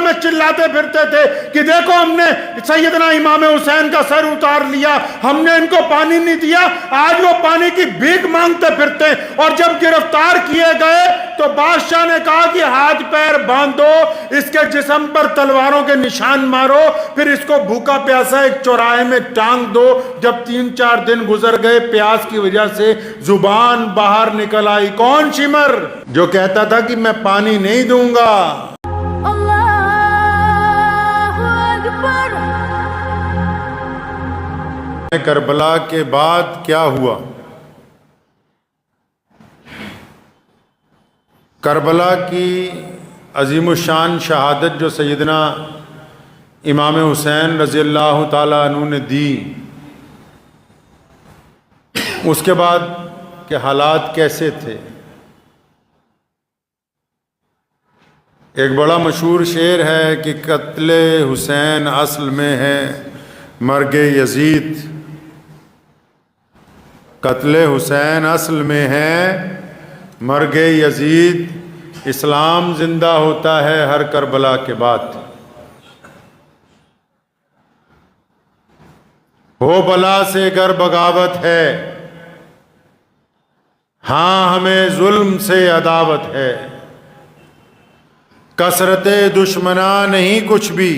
میں چلاتے پھرتے تھے کہ دیکھو ہم نے سیدنا امام حسین کا سر اتار لیا، ہم نے ان کو پانی نہیں دیا، آج وہ پانی کی بھیک مانگتے پھرتے ہیں۔ اور جب گرفتار کیے گئے تو بادشاہ نے کہا کہ ہاتھ پیر باندھو، اس کے جسم پر تلواروں کے نشان مارو، پھر اس کو بھوکا پیاسا ایک چوراہے میں ٹانگ دو۔ جب 3-4 دن گزر گئے، پیاس کی وجہ سے زبان باہر نکل آئی۔ کون شمر جو کہتا تھا کہ میں پانی نہیں دوں گا؟ کربلا کے بعد کیا ہوا؟ کربلا کی عظیم الشان شہادت جو سیدنا امام حسین رضی اللہ تعالیٰ عنہ نے دی، اس کے بعد کے حالات کیسے تھے؟ ایک بڑا مشہور شعر ہے کہ قتل حسین اصل میں ہے مرگ یزید، قتل حسین اصل میں ہے مرگ یزید، اسلام زندہ ہوتا ہے ہر کربلا کے بعد۔ ہو بلا سے گر بغاوت ہے، ہاں ہمیں ظلم سے عداوت ہے، کثرت دشمناں نہیں کچھ بھی،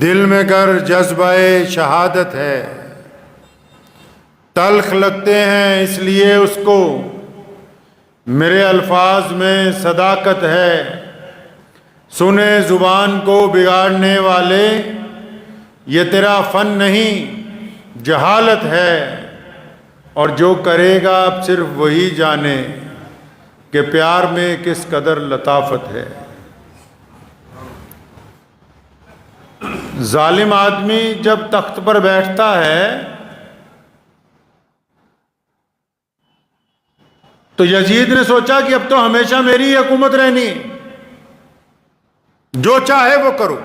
دل میں گر جذبہ شہادت ہے، تلخ لگتے ہیں اس لیے اس کو، میرے الفاظ میں صداقت ہے، سنے زبان کو بگاڑنے والے، یہ تیرا فن نہیں جہالت ہے، اور جو کرے گا اب صرف وہی جانے کہ پیار میں کس قدر لطافت ہے۔ ظالم آدمی جب تخت پر بیٹھتا ہے تو یزید نے سوچا کہ اب تو ہمیشہ میری ہی حکومت رہنی، جو چاہے وہ کرو۔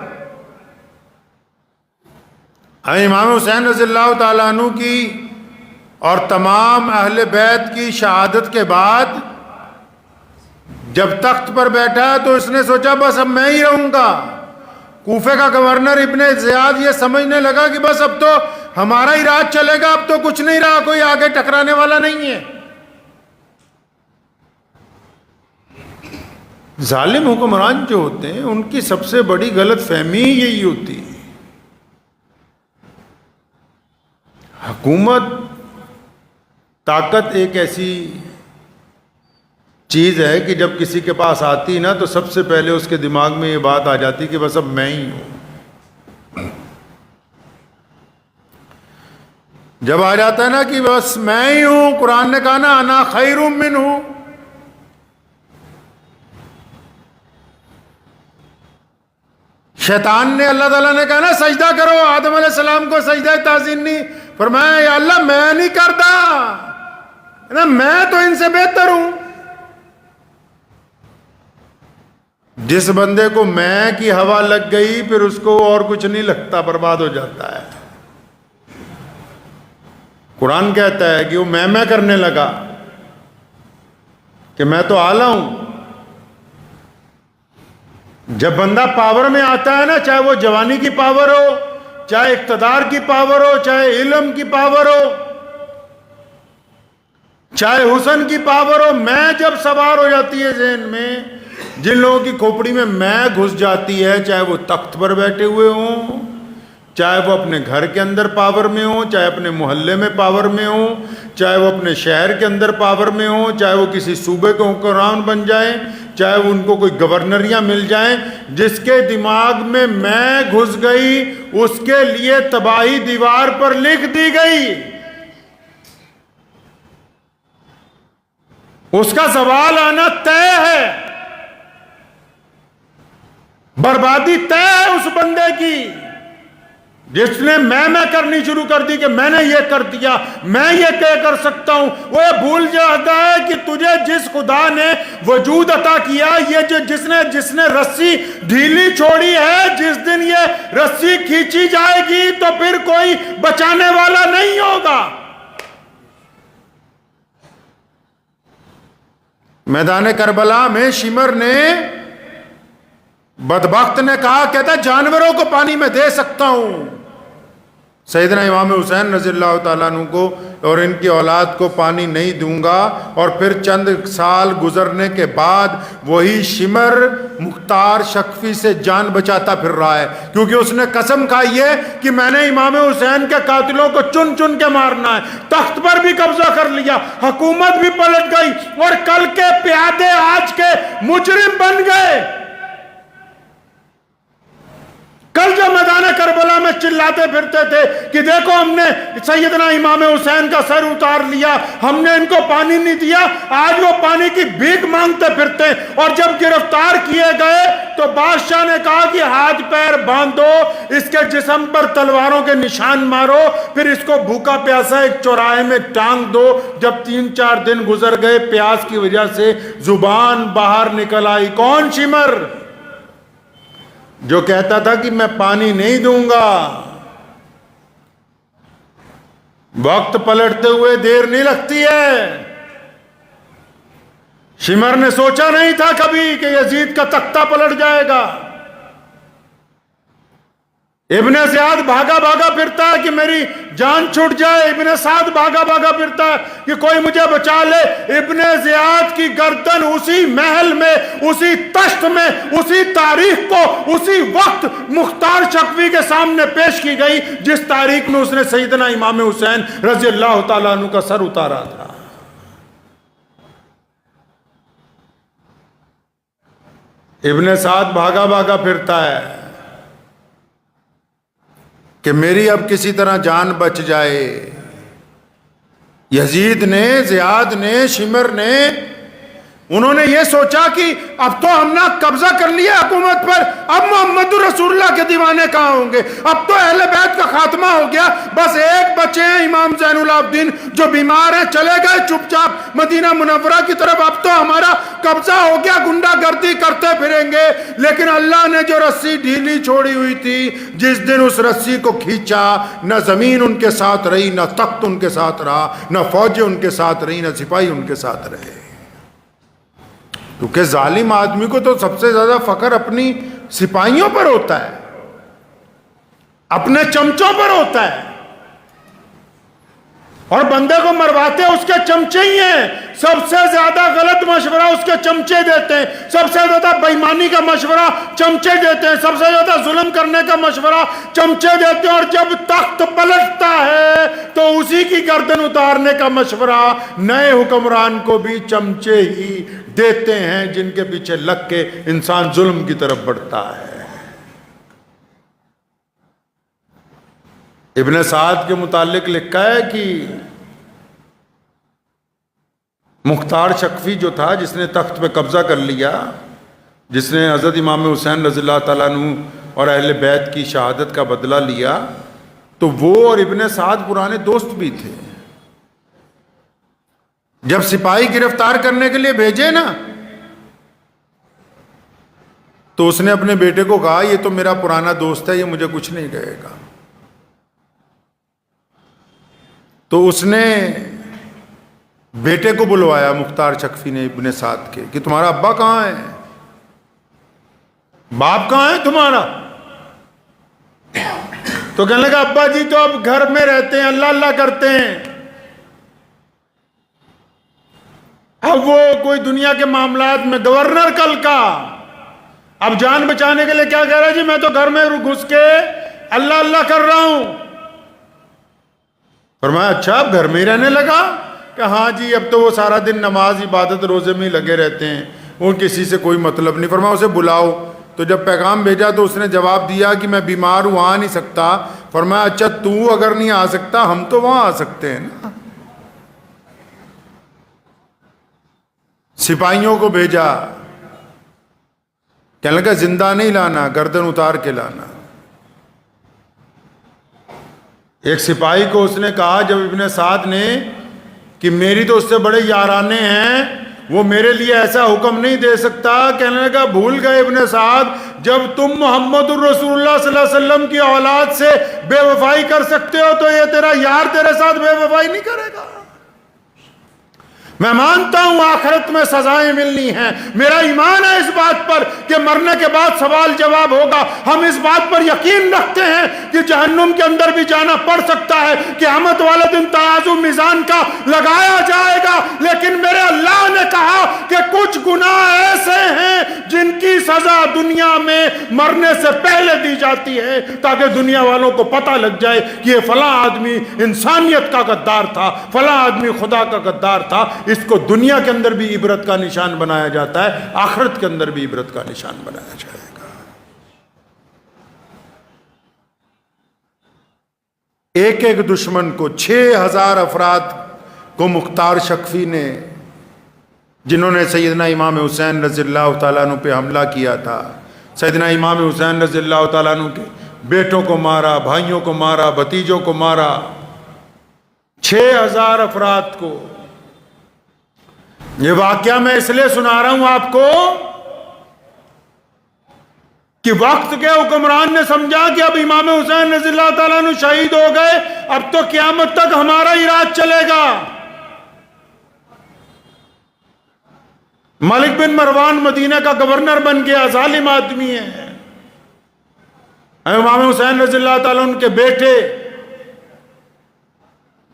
امام حسین رضی اللہ تعالیٰ عنہ کی اور تمام اہل بیت کی شہادت کے بعد جب تخت پر بیٹھا تو اس نے سوچا بس اب میں ہی رہوں گا۔ کوفے کا گورنر ابن زیاد یہ سمجھنے لگا کہ بس اب تو ہمارا ہی راج چلے گا، اب تو کچھ نہیں رہا، کوئی آگے ٹکرانے والا نہیں ہے۔ ظالم حکمران جو ہوتے ہیں ان کی سب سے بڑی غلط فہمی یہی ہوتی ہے۔ حکومت، طاقت ایک ایسی چیز ہے کہ جب کسی کے پاس آتی نا تو سب سے پہلے اس کے دماغ میں یہ بات آ جاتی کہ بس اب میں ہی ہوں۔ جب آ جاتا ہے نا کہ بس میں ہی ہوں، قرآن نے کہا نا انا خیر منہ، شیطان نے اللہ تعالیٰ نے کہا نا سجدہ کرو، آدم علیہ السلام کو سجدہ تعظیم نہیں فرمایا، یا اللہ میں نہیں کرتا، میں تو ان سے بہتر ہوں۔ جس بندے کو میں کی ہوا لگ گئی پھر اس کو اور کچھ نہیں لگتا، برباد ہو جاتا ہے۔ قرآن کہتا ہے کہ وہ میں کرنے لگا کہ میں تو اعلیٰ ہوں۔ جب بندہ پاور میں آتا ہے نا، چاہے وہ جوانی کی پاور ہو، چاہے اقتدار کی پاور ہو، چاہے علم کی پاور ہو، چاہے حسن کی پاور ہو، میں جب سوار ہو جاتی ہے ذہن میں، جن لوگوں کی کھوپڑی میں گھس جاتی ہے، چاہے وہ تخت پر بیٹھے ہوئے ہوں، چاہے وہ اپنے گھر کے اندر پاور میں ہوں، چاہے اپنے محلے میں پاور میں ہوں، چاہے وہ اپنے شہر کے اندر پاور میں ہوں، چاہے وہ کسی صوبے کے حکمران بن جائیں، چاہے وہ ان کو کوئی گورنریاں مل جائیں، جس کے دماغ میں گھس گئی اس کے لیے تباہی دیوار پر لکھ دی گئی۔ اس کا زوال آنا طے ہے، بربادی طے ہے اس بندے کی جس نے میں کرنی شروع کر دی کہ میں نے یہ کر دیا، میں یہ کر سکتا ہوں۔ وہ بھول جاتا ہے کہ تجھے جس خدا نے وجود عطا کیا، یہ جس نے رسی ڈھیلی چھوڑی ہے، جس دن یہ رسی کھینچی جائے گی تو پھر کوئی بچانے والا نہیں ہوگا۔ میدان کربلا میں شمر نے بدبخت نے کہا، کہتا جانوروں کو پانی میں دے سکتا ہوں۔ سیدنا امام حسین رضی اللہ تعالیٰ عنہ کو اور ان کی اولاد کو پانی نہیں دوں گا۔ اور پھر چند سال گزرنے کے بعد وہی شمر مختار شکفی سے جان بچاتا پھر رہا ہے، کیونکہ اس نے قسم کھائی ہے کہ میں نے امام حسین کے قاتلوں کو چن چن کے مارنا ہے۔ تخت پر بھی قبضہ کر لیا، حکومت بھی پلٹ گئی، اور کل کے پیادے آج کے مجرم بن گئے۔ کل جو میدان کربلا میں چلاتے پھرتے تھے کہ دیکھو ہم نے سیدنا امام حسین کا سر اتار لیا، ہم نے ان کو پانی نہیں دیا، آج وہ پانی کی بھیک مانگتے پھرتے ہیں۔ اور جب گرفتار کیے گئے تو بادشاہ نے کہا کہ ہاتھ پیر باندھو، اس کے جسم پر تلواروں کے نشان مارو، پھر اس کو بھوکا پیاسا ایک چوراہے میں ٹانگ دو۔ جب 3-4 دن گزر گئے، پیاس کی وجہ سے زبان باہر نکل آئی۔ کون؟ شمر، جو کہتا تھا کہ میں پانی نہیں دوں گا۔ وقت پلٹتے ہوئے دیر نہیں لگتی ہے۔ شمر نے سوچا نہیں تھا کبھی کہ یزید کا تختہ پلٹ جائے گا۔ ابن زیاد بھاگا بھاگا پھرتا ہے کہ میری جان چھوٹ جائے، ابن سعد بھاگا بھاگا پھرتا ہے کہ کوئی مجھے بچا لے۔ ابن زیاد کی گردن اسی محل میں، اسی تشت میں، اسی تاریخ کو اسی وقت مختار شکوی کے سامنے پیش کی گئی جس تاریخ میں اس نے سیدنا امام حسین رضی اللہ تعالیٰ عنہ کا سر اتارا تھا۔ ابن سعد بھاگا بھاگا پھرتا ہے کہ میری اب کسی طرح جان بچ جائے۔ یزید نے، زیاد نے، شمر نے، انہوں نے یہ سوچا کہ اب تو ہم نے قبضہ کر لیا حکومت پر، اب محمد رسول اللہ کے دیوانے کہاں ہوں گے؟ اب تو اہل بیت کا خاتمہ ہو گیا، بس ایک بچے ہیں امام زین العابدین جو بیمار ہیں، چلے گئے چپ چاپ مدینہ منورہ کی طرف، اب تو ہمارا قبضہ ہو گیا، گنڈا گردی کرتے پھریں گے۔ لیکن اللہ نے جو رسی ڈھیلی چھوڑی ہوئی تھی، جس دن اس رسی کو کھینچا، نہ زمین ان کے ساتھ رہی، نہ تخت ان کے ساتھ رہا، نہ فوجیں ان کے ساتھ رہی، نہ سپاہی ان کے ساتھ رہے۔ کیونکہ ظالم آدمی کو تو سب سے زیادہ فخر اپنی سپاہیوں پر ہوتا ہے، اپنے چمچوں پر ہوتا ہے، اور بندے کو مرواتے اس کے چمچے ہی ہیں۔ سب سے زیادہ غلط مشورہ اس کے چمچے دیتے ہیں، سب سے زیادہ بےایمانی کا مشورہ چمچے دیتے ہیں، سب سے زیادہ ظلم کرنے کا مشورہ چمچے دیتے ہیں، اور جب تخت پلٹتا ہے تو اسی کی گردن اتارنے کا مشورہ نئے حکمران کو بھی چمچے ہی دیتے ہیں، جن کے پیچھے لگ کے انسان ظلم کی طرف بڑھتا ہے۔ ابن سعد کے متعلق لکھا ہے کہ مختار شکفی جو تھا، جس نے تخت پہ قبضہ کر لیا، جس نے حضرت امام حسین رضی اللہ تعالیٰ عنہ اور اہل بیت کی شہادت کا بدلہ لیا، تو وہ اور ابن سعد پرانے دوست بھی تھے۔ جب سپاہی گرفتار کرنے کے لیے بھیجے نا، تو اس نے اپنے بیٹے کو کہا یہ تو میرا پرانا دوست ہے، یہ مجھے کچھ نہیں کہے گا۔ تو اس نے بیٹے کو بلوایا، مختار شکفی نے ابن سعد کے، کہ تمہارا ابا کہاں ہے، باپ کہاں ہے تمہارا؟ تو کہنے لگا ابا جی تو اب گھر میں رہتے ہیں، اللہ اللہ کرتے ہیں، اب وہ کوئی دنیا کے معاملات میں گورنر کل کا، اب جان بچانے کے لیے کیا کہہ رہا ہے جی میں تو گھر میں گھس کے اللہ اللہ کر رہا ہوں۔ فرمایا اچھا اب گھر میں ہی رہنے لگا؟ کہ ہاں جی اب تو وہ سارا دن نماز عبادت روزے میں ہی لگے رہتے ہیں، وہ کسی سے کوئی مطلب نہیں۔ فرمایا اسے بلاؤ۔ تو جب پیغام بھیجا تو اس نے جواب دیا کہ میں بیمار ہوں، آ نہیں سکتا۔ فرمایا اچھا تو اگر نہیں آ سکتا ہم تو وہاں آ سکتے ہیں نا۔ سپاہیوں کو بھیجا، کہنے لگا زندہ نہیں لانا، گردن اتار کے لانا۔ ایک سپاہی کو اس نے کہا جب ابن سعد نے کہ میری تو اس سے بڑے یارانے ہیں، وہ میرے لیے ایسا حکم نہیں دے سکتا، کہنے لگا بھول گئے ابن سعد جب تم محمد الرسول اللہ صلی اللہ علیہ وسلم کی اولاد سے بے وفائی کر سکتے ہو تو یہ تیرا یار تیرے ساتھ بے وفائی نہیں کرے گا۔ میں مانتا ہوں آخرت میں سزائیں ملنی ہیں، میرا ایمان ہے اس بات پر کہ مرنے کے بعد سوال جواب ہوگا، ہم اس بات پر یقین رکھتے ہیں کہ جہنم کے اندر بھی جانا پڑ سکتا ہے، قیامت والے دن ترازو میزان کا لگایا جائے گا، لیکن میرے اللہ نے کہا کہ کچھ گناہ ایسے ہیں جن کی سزا دنیا میں مرنے سے پہلے دی جاتی ہے تاکہ دنیا والوں کو پتہ لگ جائے کہ یہ فلاں آدمی انسانیت کا غدار تھا، فلاں آدمی خدا کا غدار تھا۔ اس کو دنیا کے اندر بھی عبرت کا نشان بنایا جاتا ہے، آخرت کے اندر بھی عبرت کا نشان بنایا جائے گا۔ ایک ایک دشمن کو 6000 افراد کو مختار شکفی نے، جنہوں نے سیدنا امام حسین رضی اللہ تعالیٰ عنہ پہ حملہ کیا تھا، سیدنا امام حسین رضی اللہ تعالیٰ عنہ کے بیٹوں کو مارا، بھائیوں کو مارا، بھتیجوں کو مارا، 6000 افراد کو۔ یہ واقعہ میں اس لیے سنا رہا ہوں آپ کو کہ وقت کے حکمران نے سمجھا کہ اب امام حسین رضی اللہ تعالیٰ عنہ شہید ہو گئے، اب تو قیامت تک ہمارا ہی راج چلے گا۔ ملک بن مروان مدینہ کا گورنر بن گیا، ظالم آدمی ہے۔ امام حسین رضی اللہ تعالیٰ عنہ کے بیٹے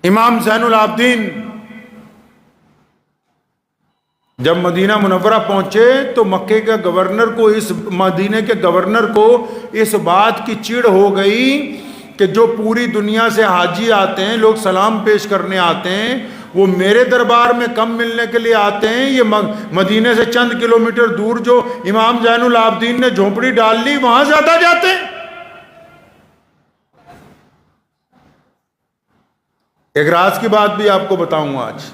امام زین العابدین جب مدینہ منورہ پہنچے تو مکے کے گورنر کو، اس مدینہ کے گورنر کو اس بات کی چڑ ہو گئی کہ جو پوری دنیا سے حاجی آتے ہیں، لوگ سلام پیش کرنے آتے ہیں، وہ میرے دربار میں کم ملنے کے لیے آتے ہیں، یہ مدینہ سے چند کلومیٹر دور جو امام زین العابدین نے جھونپڑی ڈال لی وہاں زیادہ جاتے ہیں۔ ایک راز کی بات بھی آپ کو بتاؤں آج۔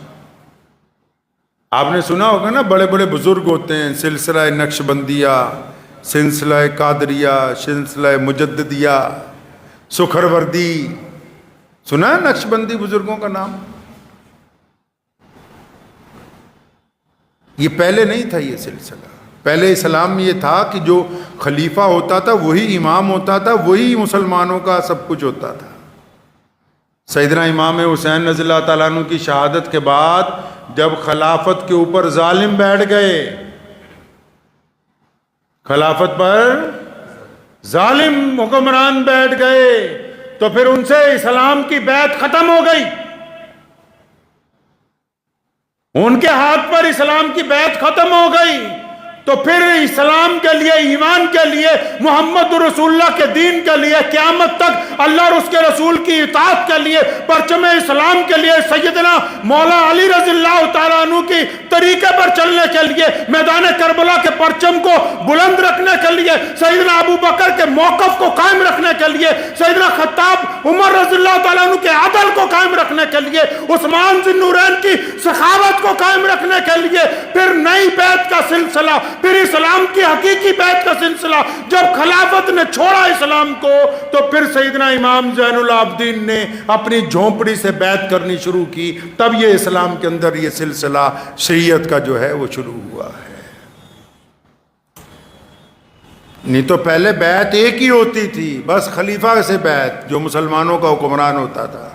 آپ نے سنا ہوگا نا، بڑے بڑے بزرگ ہوتے ہیں، سلسلہ نقشبندیہ، سلسلہ قادریہ، سلسلہ مجددیہ، سکھروردی، سنا ہے نقشبندی بزرگوں کا نام؟ یہ پہلے نہیں تھا یہ سلسلہ، پہلے اسلام میں یہ تھا کہ جو خلیفہ ہوتا تھا وہی امام ہوتا تھا، وہی مسلمانوں کا سب کچھ ہوتا تھا۔ سیدنا امام حسین رضی اللہ تعالیٰ عنہ کی شہادت کے بعد جب خلافت کے اوپر ظالم بیٹھ گئے، خلافت پر ظالم حکمران بیٹھ گئے، تو پھر ان سے اسلام کی بیعت ختم ہو گئی، ان کے ہاتھ پر اسلام کی بیعت ختم ہو گئی، تو پھر اسلام کے لیے، ایمان کے لیے، محمد رسول اللہ کے دین کے لیے، قیامت تک اللہ اور اس کے رسول کی اطاعت کے لیے، پرچم اسلام کے لیے، سیدنا مولا علی رضی اللہ تعالیٰ عنہ کی طریقے پر چلنے کے لیے، میدان کربلا کے پرچم کو بلند رکھنے کے لیے، سیدنا ابو بکر کے موقف کو قائم رکھنے کے لیے، سیدنا خطاب عمر رضی اللہ تعالیٰ عنہ کے عدل کو قائم رکھنے کے لیے، عثمان ذی النورین کی سخاوت کو قائم رکھنے کے لیے، پھر نئی بیعت کا سلسلہ، پھر اسلام کی حقیقی بیعت کا سلسلہ۔ جب خلافت نے چھوڑا اسلام کو تو پھر سیدنا امام زین العابدین نے اپنی جھونپڑی سے بیعت کرنی شروع کی، تب یہ اسلام کے اندر یہ سلسلہ شیعیت کا جو ہے وہ شروع ہوا ہے۔ نہیں تو پہلے بیعت ایک ہی ہوتی تھی، بس خلیفہ سے بیعت، جو مسلمانوں کا حکمران ہوتا تھا،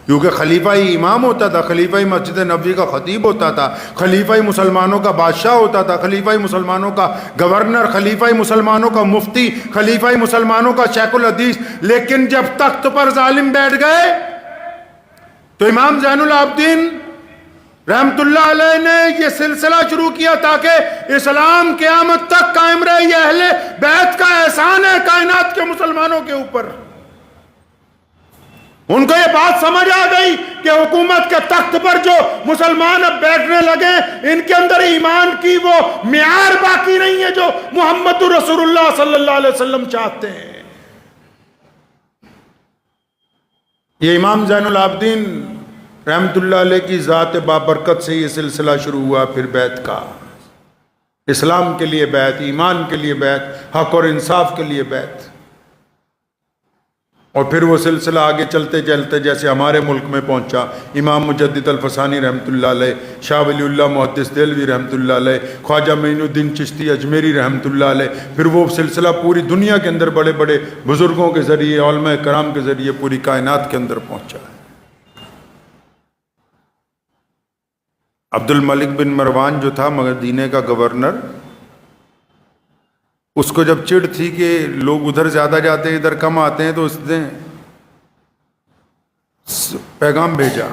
کیونکہ خلیفہ ہی امام ہوتا تھا، خلیفہ ہی مسجد نبوی کا خطیب ہوتا تھا، خلیفہ ہی مسلمانوں کا بادشاہ ہوتا تھا، خلیفہ ہی مسلمانوں کا گورنر، خلیفہ ہی مسلمانوں کا مفتی، خلیفہ ہی مسلمانوں کا شیخ الحدیث۔ لیکن جب تخت پر ظالم بیٹھ گئے تو امام زین العابدین رحمت اللہ علیہ نے یہ سلسلہ شروع کیا تاکہ اسلام قیامت تک قائم رہے۔ یہ اہل بیت کا احسان ہے کائنات کے مسلمانوں کے اوپر۔ ان کو یہ بات سمجھ آ گئی کہ حکومت کے تخت پر جو مسلمان اب بیٹھنے لگے، ان کے اندر ایمان کی وہ معیار باقی نہیں ہے جو محمد رسول اللہ صلی اللہ علیہ وسلم چاہتے ہیں۔ یہ امام زین العابدین رحمت اللہ علیہ کی ذات بابرکت سے یہ سلسلہ شروع ہوا، پھر بیعت کا، اسلام کے لیے بیعت، ایمان کے لیے بیعت، حق اور انصاف کے لیے بیعت، اور پھر وہ سلسلہ آگے چلتے چلتے جیسے ہمارے ملک میں پہنچا، امام مجدد الفسانی رحمت اللہ علیہ، شاہ ولی اللہ محدث دہلوی رحمت اللہ علیہ، خواجہ معین الدین چشتی اجمیری رحمت اللہ علیہ، پھر وہ سلسلہ پوری دنیا کے اندر بڑے بڑے بزرگوں کے ذریعے، علماء کرام کے ذریعے پوری کائنات کے اندر پہنچا ہے۔ عبد الملک بن مروان جو تھا مدینے کا گورنر، اس کو جب چڑ تھی کہ لوگ ادھر زیادہ جاتے ہیں ادھر کم آتے ہیں، تو اس نے پیغام بھیجا،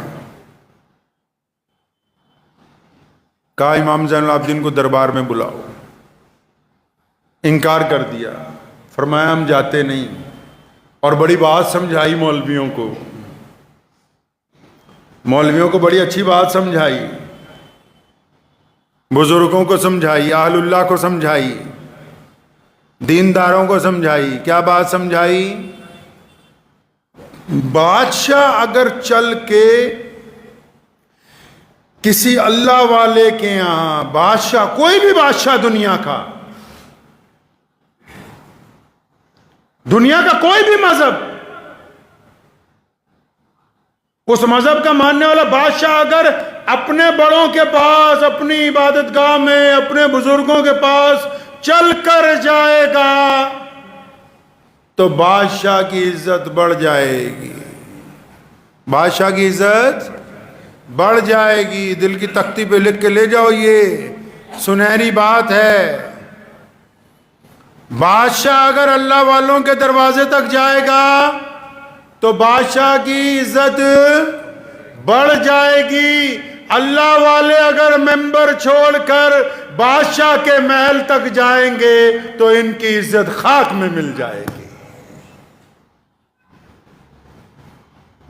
کہا امام زین العابدین کو دربار میں بلاؤ۔ انکار کر دیا، فرمایا ہم جاتے نہیں، اور بڑی بات سمجھائی مولویوں کو، مولویوں کو بڑی اچھی بات سمجھائی، بزرگوں کو سمجھائی، اہل اللہ کو سمجھائی، دینداروں کو سمجھائی۔ کیا بات سمجھائی؟ بادشاہ اگر چل کے کسی اللہ والے کے یہاں، بادشاہ کوئی بھی بادشاہ دنیا کا کوئی بھی مذہب، اس مذہب کا ماننے والا بادشاہ اگر اپنے بڑوں کے پاس، اپنی عبادت گاہ میں، اپنے بزرگوں کے پاس چل کر جائے گا تو بادشاہ کی عزت بڑھ جائے گی، بادشاہ کی عزت بڑھ جائے گی۔ دل کی تختی پہ لکھ کے لے جاؤ، یہ سنہری بات ہے۔ بادشاہ اگر اللہ والوں کے دروازے تک جائے گا تو بادشاہ کی عزت بڑھ جائے گی۔ اللہ والے اگر ممبر چھوڑ کر بادشاہ کے محل تک جائیں گے تو ان کی عزت خاک میں مل جائے گی۔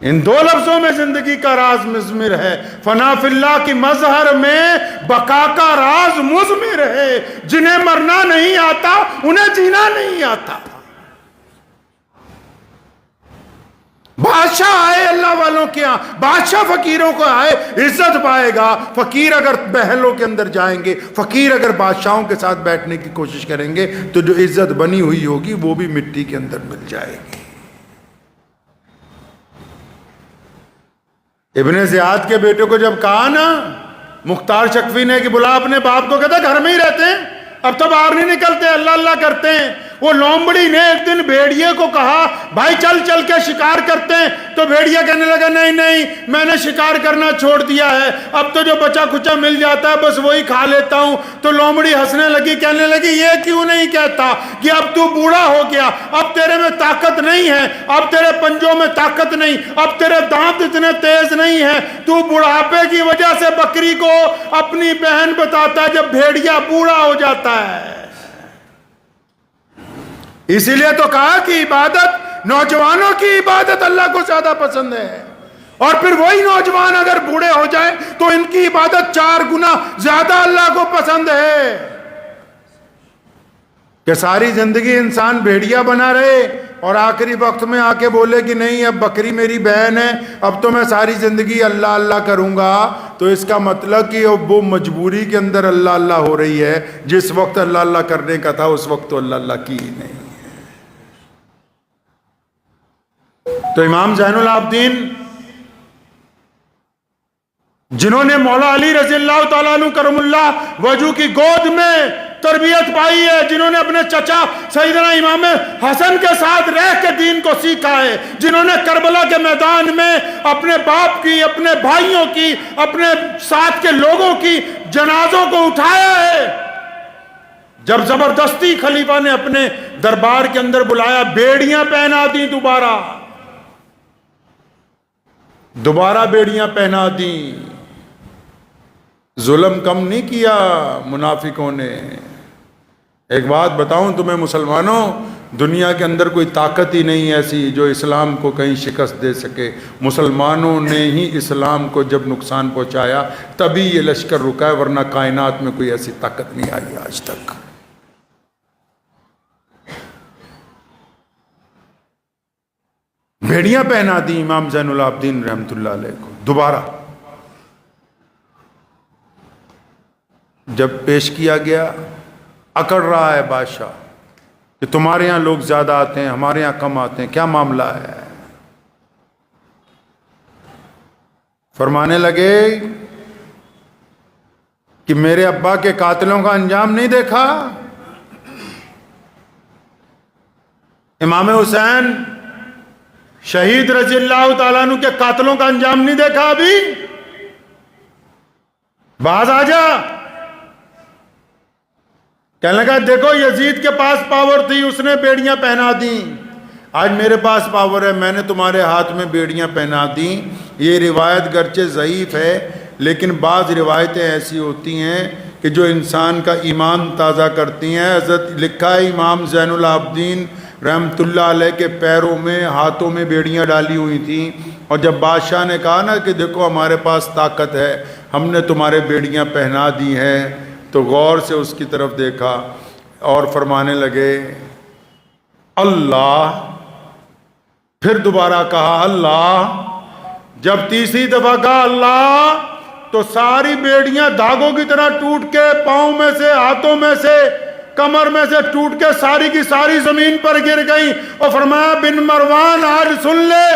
ان دو لفظوں میں زندگی کا راز مضمر ہے۔ فنا فی اللہ کی مظہر میں بقا کا راز مضمر ہے۔ جنہیں مرنا نہیں آتا انہیں جینا نہیں آتا۔ بادشاہ آئے اللہ والوں کے ہاں، بادشاہ فقیروں کو آئے، عزت پائے گا۔ فقیر اگر محلوں کے اندر جائیں گے، فقیر اگر بادشاہوں کے ساتھ بیٹھنے کی کوشش کریں گے تو جو عزت بنی ہوئی ہوگی وہ بھی مٹی کے اندر مل جائے گی۔ ابن زیاد کے بیٹے کو جب کہا نا مختار شکفی نے کہ بلا اپنے باپ کو، کہتا گھر میں ہی رہتے ہیں، اب تو باہر نہیں نکلتے، اللہ اللہ کرتے ہیں۔ وہ لومبڑی نے ایک دن بھیڑیے کو کہا بھائی چل چل کے شکار کرتے ہیں، تو بھیڑیا کہنے لگا نہیں نہیں میں نے شکار کرنا چھوڑ دیا ہے، اب تو جو بچا کچا مل جاتا ہے بس وہی کھا لیتا ہوں۔ تو لومڑی ہنسنے لگی، کہنے لگی یہ کیوں نہیں کہتا کہ اب تو بوڑھا ہو گیا، اب تیرے میں طاقت نہیں ہے، اب تیرے پنجوں میں طاقت نہیں، اب تیرے دانت اتنے تیز نہیں ہیں، تو بڑھاپے کی وجہ سے بکری کو اپنی بہن بتاتا ہے جب بھیڑیا بوڑھا ہو جاتا ہے۔ اسی لیے تو کہا کہ عبادت، نوجوانوں کی عبادت اللہ کو زیادہ پسند ہے، اور پھر وہی نوجوان اگر بوڑھے ہو جائیں تو ان کی عبادت 4 گنا زیادہ اللہ کو پسند ہے۔ کہ ساری زندگی انسان بھیڑیا بنا رہے اور آخری وقت میں آ کے بولے کہ نہیں اب بکری میری بہن ہے، اب تو میں ساری زندگی اللہ اللہ کروں گا، تو اس کا مطلب کہ وہ مجبوری کے اندر اللہ اللہ ہو رہی ہے، جس وقت اللہ اللہ کرنے کا تھا اس وقت تو اللہ اللہ کی ہی نہیں۔ تو امام زین العابدین جنہوں نے مولا علی رضی اللہ تعالیٰ عنہ کرم اللہ وجہ کی گود میں تربیت پائی ہے، جنہوں نے اپنے چچا سیدنا امام حسن کے ساتھ رہ کے دین کو سیکھا ہے، جنہوں نے کربلا کے میدان میں اپنے باپ کی، اپنے بھائیوں کی، اپنے ساتھ کے لوگوں کی جنازوں کو اٹھایا ہے، جب زبردستی خلیفہ نے اپنے دربار کے اندر بلایا، بیڑیاں پہنا دی، دوبارہ بیڑیاں پہنا دیں، ظلم کم نہیں کیا منافقوں نے۔ ایک بات بتاؤں تمہیں مسلمانوں، دنیا کے اندر کوئی طاقت ہی نہیں ایسی جو اسلام کو کہیں شکست دے سکے۔ مسلمانوں نے ہی اسلام کو جب نقصان پہنچایا تبھی یہ لشکر رکا ہے، ورنہ کائنات میں کوئی ایسی طاقت نہیں آئی آج تک۔ بھیڑیاں پہنا دی امام زین العابدین رحمت اللہ علیہ کو۔ دوبارہ جب پیش کیا گیا، اکڑ رہا ہے بادشاہ کہ تمہارے یہاں لوگ زیادہ آتے ہیں، ہمارے یہاں کم آتے ہیں، کیا معاملہ ہے؟ فرمانے لگے کہ میرے ابا کے قاتلوں کا انجام نہیں دیکھا؟ امام حسین شہید رضی اللہ تعالیٰ عنہ کے قاتلوں کا انجام نہیں دیکھا ابھی؟ باز آ جا. کہنے لگا دیکھو یزید کے پاس پاور تھی، اس نے بیڑیاں پہنا دیں. آج میرے پاس پاور ہے، میں نے تمہارے ہاتھ میں بیڑیاں پہنا دیں. یہ روایت گرچہ ضعیف ہے لیکن بعض روایتیں ایسی ہوتی ہیں کہ جو انسان کا ایمان تازہ کرتی ہیں. حضرت لکھا ہے امام زین العابدین رحمۃ اللہ علیہ کے پیروں میں ہاتھوں میں بیڑیاں ڈالی ہوئی تھیں، اور جب بادشاہ نے کہا نا کہ دیکھو ہمارے پاس طاقت ہے، ہم نے تمہارے بیڑیاں پہنا دی ہیں، تو غور سے اس کی طرف دیکھا اور فرمانے لگے اللہ. پھر دوبارہ کہا اللہ. جب تیسری دفعہ کہا اللہ تو ساری بیڑیاں دھاگوں کی طرح ٹوٹ کے پاؤں میں سے، ہاتھوں میں سے، کمر میں سے ٹوٹ کے ساری کی ساری زمین پر گر گئی. اور فرمایا بن مروان آج سن لے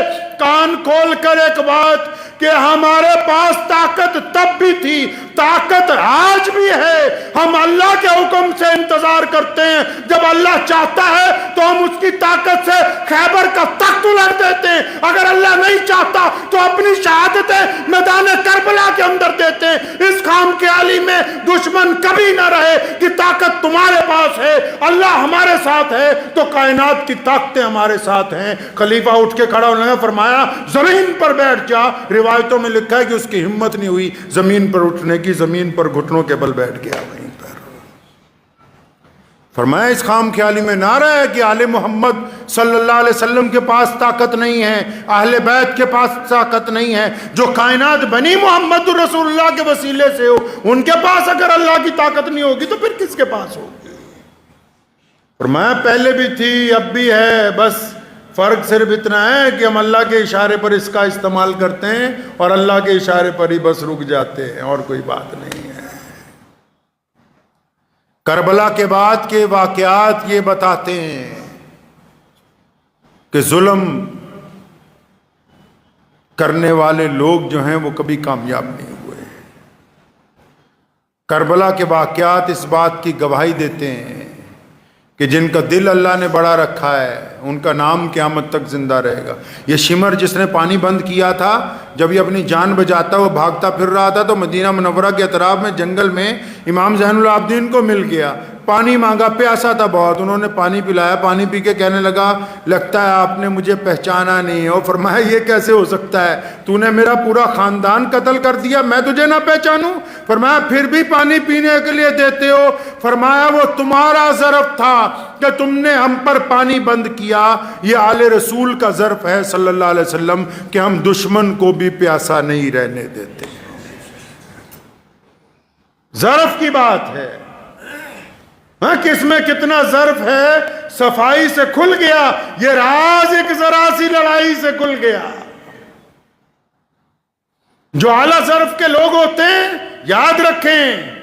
کان کھول کر ایک بات کہ ہمارے پاس طاقت تب بھی تھی، طاقت آج بھی ہے. ہم اللہ کے حکم سے انتظار کرتے ہیں، جب اللہ چاہتا ہے تو ہم اس کی طاقت سے خیبر کا تخت الٹ دیتے ہیں، اگر اللہ نہیں چاہتا تو اپنی شہادتیں میدان کربلا کے اندر دیتے ہیں. اس خام خیالی میں دشمن کبھی نہ رہے کہ طاقت تمہارے پاس ہے، اللہ ہمارے ساتھ ہے تو کائنات کی طاقتیں ہمارے ساتھ ہیں. خلیفہ اٹھ کے کھڑا ہونے لگا، فرمایا زمین پر بیٹھ جا. روایتوں میں لکھا ہے کہ اس کی ہمت نہیں ہوئی زمین پر اٹھنے کی، زمین پر گھٹنوں کے بل بیٹھ گیا وہیں پر. فرمایا اس خام خیالی میں نہ رہے کہ آل محمد صلی اللہ علیہ وسلم کے پاس طاقت نہیں ہے، اہل بیت کے پاس طاقت نہیں ہے. جو کائنات بنی محمد رسول اللہ کے وسیلے سے ہو، ان کے پاس اگر اللہ کی طاقت نہیں ہوگی تو پھر کس کے پاس ہوگی؟ فرمایا پہلے بھی تھی اب بھی ہے، بس فرق صرف اتنا ہے کہ ہم اللہ کے اشارے پر اس کا استعمال کرتے ہیں اور اللہ کے اشارے پر ہی بس رک جاتے ہیں، اور کوئی بات نہیں ہے. کربلا کے بعد کے واقعات یہ بتاتے ہیں کہ ظلم کرنے والے لوگ جو ہیں وہ کبھی کامیاب نہیں ہوئے. کربلا کے واقعات اس بات کی گواہی دیتے ہیں کہ جن کا دل اللہ نے بڑا رکھا ہے ان کا نام قیامت تک زندہ رہے گا. یہ شمر جس نے پانی بند کیا تھا، جب یہ اپنی جان بچاتا وہ بھاگتا پھر رہا تھا تو مدینہ منورہ کے اطراف میں جنگل میں امام زین العابدین کو مل گیا. پانی مانگا، پیاسا تھا بہت، انہوں نے پانی پلایا. پانی پی کے کہنے لگا لگتا ہے آپ نے مجھے پہچانا نہیں. اور فرمایا یہ کیسے ہو سکتا ہے، تو نے میرا پورا خاندان قتل کر دیا، میں تجھے نہ پہچانوں؟ فرمایا پھر بھی پانی پینے کے لیے دیتے ہو؟ فرمایا وہ تمہارا ظرف تھا کہ تم نے ہم پر پانی بند کیا. یہ آل رسول کا ظرف ہے صلی اللہ علیہ وسلم کہ ہم دشمن کو بھی پیاسا نہیں رہنے دیتے. ظرف کی بات ہے، ہاں کس میں کتنا ظرف ہے صفائی سے کھل گیا. یہ راز ایک ذرا سی لڑائی سے کھل گیا. جو اعلیٰ ظرف کے لوگ ہوتے ہیں یاد رکھیں،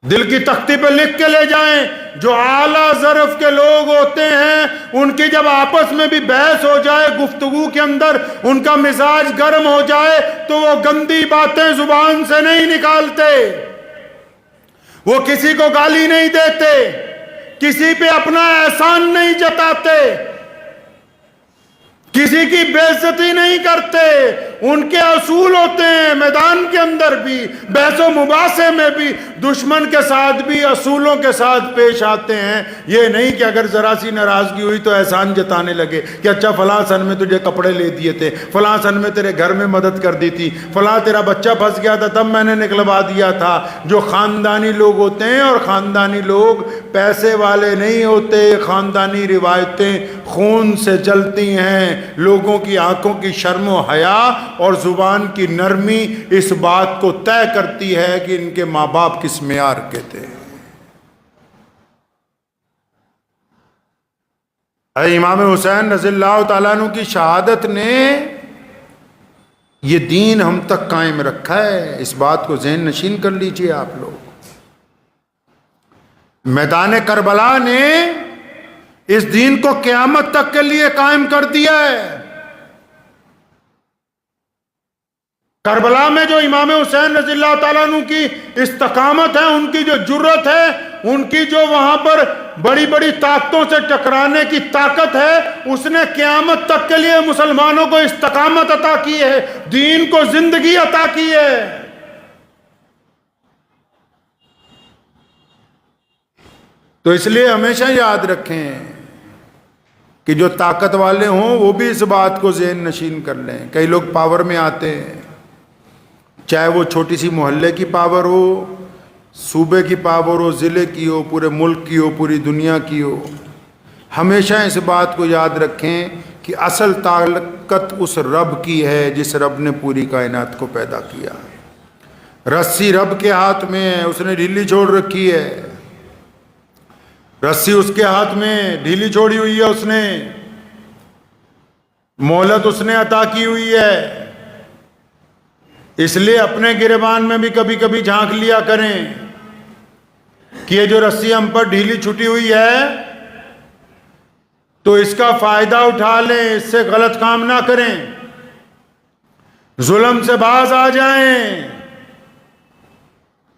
دل کی تختی پہ لکھ کے لے جائیں، جو اعلیٰ ظرف کے لوگ ہوتے ہیں ان کی جب آپس میں بھی بحث ہو جائے، گفتگو کے اندر ان کا مزاج گرم ہو جائے تو وہ گندی باتیں زبان سے نہیں نکالتے، وہ کسی کو گالی نہیں دیتے، کسی پہ اپنا احسان نہیں جتاتے، کسی کی بے عزتی نہیں کرتے. ان کے اصول ہوتے ہیں میدان کے اندر بھی، بحث و مباحثے میں بھی، دشمن کے ساتھ بھی اصولوں کے ساتھ پیش آتے ہیں. یہ نہیں کہ اگر ذرا سی ناراضگی ہوئی تو احسان جتانے لگے کہ اچھا فلاں سن میں تجھے کپڑے لے دیے تھے، فلاں سن میں تیرے گھر میں مدد کر دی تھی، فلاں تیرا بچہ پھنس گیا تھا تب میں نے نکلوا دیا تھا. جو خاندانی لوگ ہوتے ہیں، اور خاندانی لوگ پیسے والے نہیں ہوتے، خاندانی روایتیں خون سے جلتی ہیں. لوگوں کی آنکھوں کی شرم و حیا اور زبان کی نرمی اس بات کو طے کرتی ہے کہ ان کے ماں باپ کس معیار کے تھے. امام حسین رضی اللہ تعالیٰ عنہ کی شہادت نے یہ دین ہم تک قائم رکھا ہے. اس بات کو ذہن نشین کر لیجئے آپ لوگ. میدان کربلا نے اس دین کو قیامت تک کے لیے قائم کر دیا ہے. کربلا میں جو امام حسین رضی اللہ تعالیٰ عنہ کی استقامت ہے، ان کی جو جرت ہے، ان کی جو وہاں پر بڑی بڑی طاقتوں سے ٹکرانے کی طاقت ہے، اس نے قیامت تک کے لیے مسلمانوں کو استقامت عطا کی ہے، دین کو زندگی عطا کی ہے. تو اس لیے ہمیشہ یاد رکھیں کہ جو طاقت والے ہوں وہ بھی اس بات کو ذہن نشین کر لیں. کئی لوگ پاور میں آتے ہیں، چاہے وہ چھوٹی سی محلے کی پاور ہو، صوبے کی پاور ہو، ضلع کی ہو، پورے ملک کی ہو، پوری دنیا کی ہو. ہمیشہ اس بات کو یاد رکھیں کہ اصل طاقت اس رب کی ہے جس رب نے پوری کائنات کو پیدا کیا. رسی رب کے ہاتھ میں ہے، اس نے ڈھیلی چھوڑ رکھی ہے. رسی اس کے ہاتھ میں ڈھیلی چھوڑی ہوئی ہے، اس نے مہلت اس نے عطا کی ہوئی ہے. اس لیے اپنے گریبان میں بھی کبھی کبھی جھانک لیا کریں کہ یہ جو رسی ہم پر ڈھیلی چھٹی ہوئی ہے تو اس کا فائدہ اٹھا لیں، اس سے غلط کام نہ کریں، ظلم سے باز آ جائیں.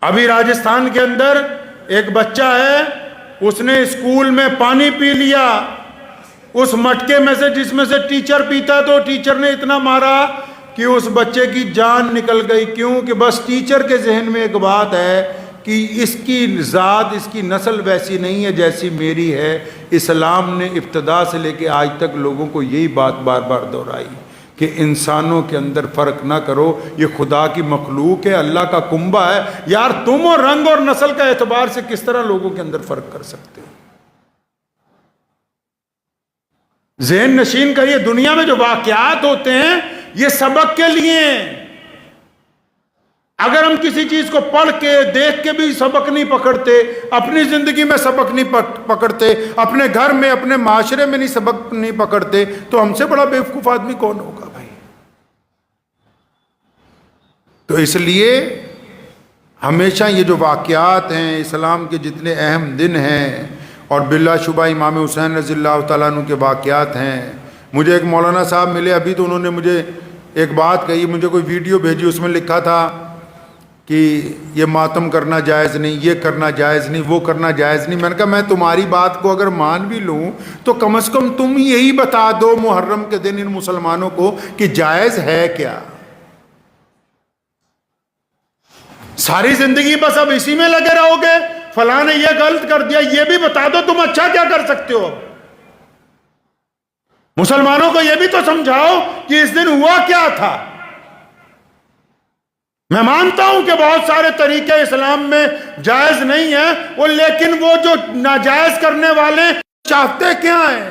ابھی راجستھان کے اندر ایک بچہ ہے، اس نے اسکول میں پانی پی لیا اس مٹکے میں سے جس میں سے ٹیچر پیتا، تو ٹیچر نے اتنا مارا کہ اس بچے کی جان نکل گئی. کیوں کہ بس ٹیچر کے ذہن میں ایک بات ہے کہ اس کی ذات، اس کی نسل ویسی نہیں ہے جیسی میری ہے. اسلام نے ابتدا سے لے کے آج تک لوگوں کو یہی بات بار بار دہرائی کہ انسانوں کے اندر فرق نہ کرو، یہ خدا کی مخلوق ہے، اللہ کا کنبہ ہے. یار تم اور رنگ اور نسل کا اعتبار سے کس طرح لوگوں کے اندر فرق کر سکتے ہو؟ ذہن نشین کریے. دنیا میں جو واقعات ہوتے ہیں یہ سبق کے لیے ہیں. اگر ہم کسی چیز کو پڑھ کے دیکھ کے بھی سبق نہیں پکڑتے، اپنی زندگی میں سبق نہیں پکڑتے، اپنے گھر میں اپنے معاشرے میں سبق نہیں پکڑتے، تو ہم سے بڑا بیوقوف آدمی کون ہوگا بھائی؟ تو اس لیے ہمیشہ یہ جو واقعات ہیں، اسلام کے جتنے اہم دن ہیں، اور بلا شبہ امام حسین رضی اللہ تعالیٰ عنہ کے واقعات ہیں. مجھے ایک مولانا صاحب ملے ابھی، تو انہوں نے مجھے ایک بات کہی، مجھے کوئی ویڈیو بھیجی، اس میں لکھا تھا کہ یہ ماتم کرنا جائز نہیں، یہ کرنا جائز نہیں، وہ کرنا جائز نہیں. میں نے کہا میں تمہاری بات کو اگر مان بھی لوں تو کم از کم تم یہی بتا دو محرم کے دن ان مسلمانوں کو کہ جائز ہے کیا. ساری زندگی بس اب اسی میں لگے رہو گے، فلاں نے یہ غلط کر دیا، یہ بھی بتا دو تم اچھا کیا کر سکتے ہو. مسلمانوں کو یہ بھی تو سمجھاؤ کہ اس دن ہوا کیا تھا. میں مانتا ہوں کہ بہت سارے طریقے اسلام میں جائز نہیں ہیں، لیکن وہ جو ناجائز کرنے والے چاہتے کیا ہیں؟